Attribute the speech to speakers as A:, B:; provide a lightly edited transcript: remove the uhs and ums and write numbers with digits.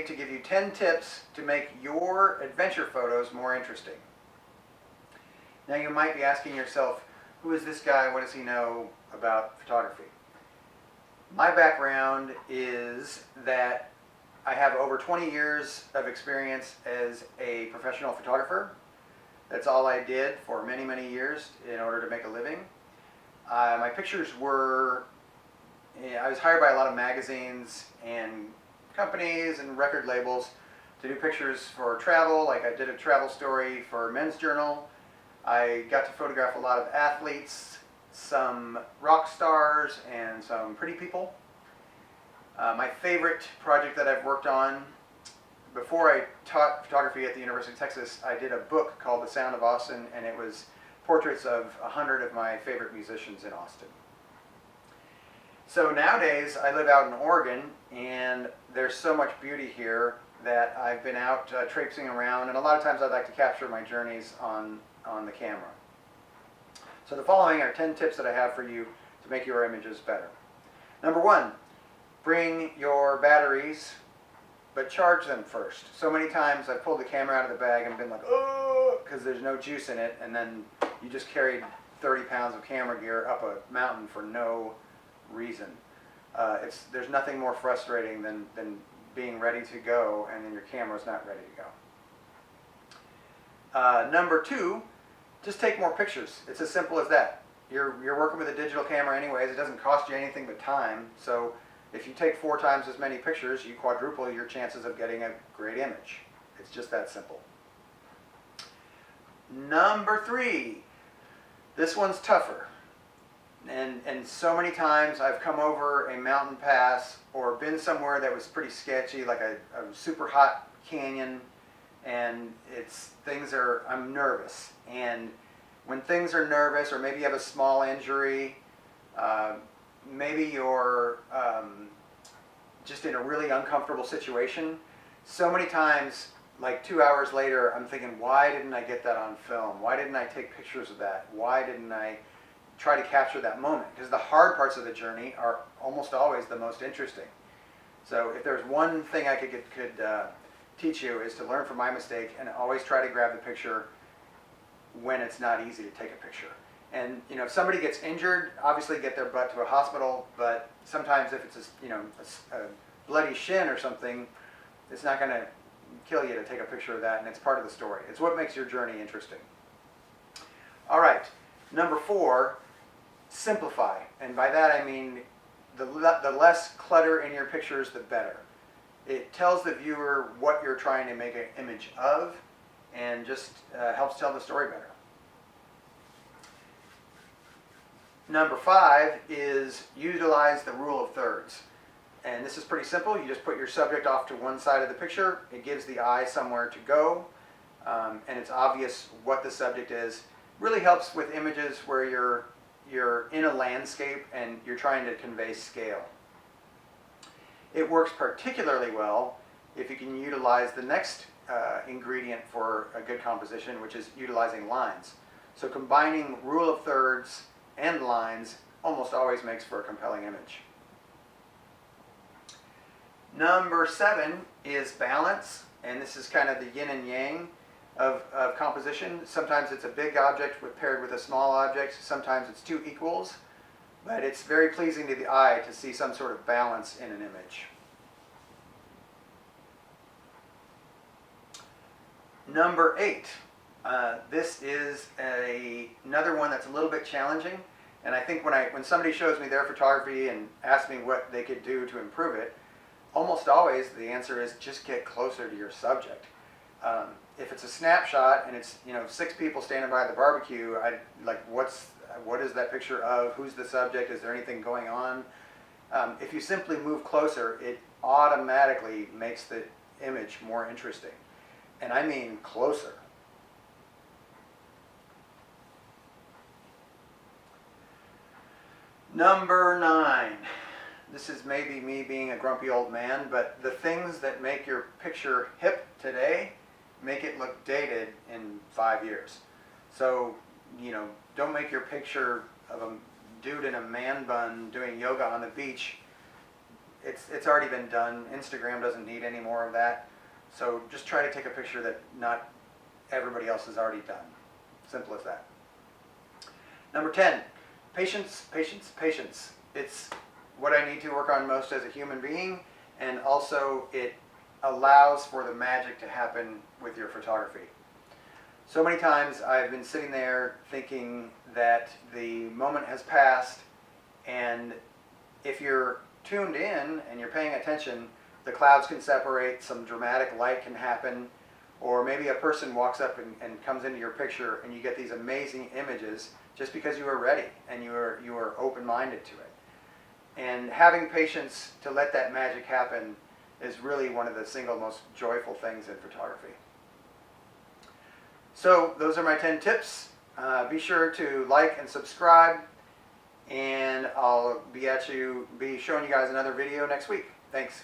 A: to give you 10 tips to make your adventure photos more interesting. Now you might be asking yourself, who is this guy? What does he know about photography? My background is that I have over 20 years of experience as a professional photographer. That's all I did for many, many years in order to make a living. My pictures were, I was hired by a lot of magazines and companies and record labels to do pictures for travel. Like I did a travel story for Men's Journal. I got to photograph a lot of athletes, some rock stars, and some pretty people. My favorite project that I've worked on, before I taught photography at the University of Texas, I did a book called The Sound of Austin, and it was portraits of 100 of my favorite musicians in Austin. So nowadays, I live out in Oregon, and there's so much beauty here that I've been out traipsing around, and a lot of times I'd like to capture my journeys on the camera. So the following are 10 tips that I have for you to make your images better. Number one, bring your batteries, but charge them first. So many times I've pulled the camera out of the bag and been like, oh, because there's no juice in it, and then you just carried 30 pounds of camera gear up a mountain for no reason. There's nothing more frustrating than being ready to go and then your camera's not ready to go. Number two, just take more pictures. It's as simple as that. You're working with a digital camera anyways. It doesn't cost you anything but time. So if you take 4 times as many pictures, you quadruple your chances of getting a great image. It's just that simple. Number three, this one's tougher. And so many times I've come over a mountain pass or been somewhere that was pretty sketchy, like a super hot canyon, and I'm nervous. And when things are nervous, or maybe you have a small injury, maybe you're just in a really uncomfortable situation, so many times, like 2 hours later, I'm thinking, why didn't I get that on film? Why didn't I take pictures of that? Why didn't I try to capture that moment? Because the hard parts of the journey are almost always the most interesting. So if there's one thing I could teach you, is to learn from my mistake and always try to grab the picture when it's not easy to take a picture. And if somebody gets injured, obviously get their butt to a hospital, but sometimes if it's a bloody shin or something, it's not going to kill you to take a picture of that, and it's part of the story. It's what makes your journey interesting. All right, number four, simplify. And by that I mean the less clutter in your pictures, the better. It tells the viewer what you're trying to make an image of, and just helps tell the story better. Number five is utilize the rule of thirds. And this is pretty simple. You just put your subject off to one side of the picture. It gives the eye somewhere to go, and it's obvious what the subject is. Really helps with images where you're in a landscape and you're trying to convey scale. It works particularly well if you can utilize the next ingredient for a good composition, which is utilizing lines. So combining rule of thirds and lines almost always makes for a compelling image. Number seven is balance, and this is kind of the yin and yang of composition. Sometimes it's a big object paired with a small object. Sometimes it's two equals, but it's very pleasing to the eye to see some sort of balance in an image. Number eight. This is another one that's a little bit challenging, and I think when somebody shows me their photography and asks me what they could do to improve it, almost always the answer is just get closer to your subject. If it's a snapshot and it's 6 people standing by the barbecue, what is that picture of? Who's the subject? Is there anything going on? If you simply move closer, it automatically makes the image more interesting, and I mean closer. Number 9. This is maybe me being a grumpy old man, but the things that make your picture hip today make it look dated in 5 years. So, don't make your picture of a dude in a man bun doing yoga on the beach it's already been done. Instagram doesn't need any more of that. So just try to take a picture that not everybody else has already done. Simple as that. Number 10, patience, patience, patience. It's what I need to work on most as a human being, and also it allows for the magic to happen with your photography. So many times I've been sitting there thinking that the moment has passed, and if you're tuned in and you're paying attention, the clouds can separate, some dramatic light can happen, or maybe a person walks up and comes into your picture and you get these amazing images just because you were ready and you were open-minded to it. And having patience to let that magic happen is really one of the single most joyful things in photography. So those are my 10 tips. Be sure to like and subscribe, and I'll be showing you guys another video next week. Thanks.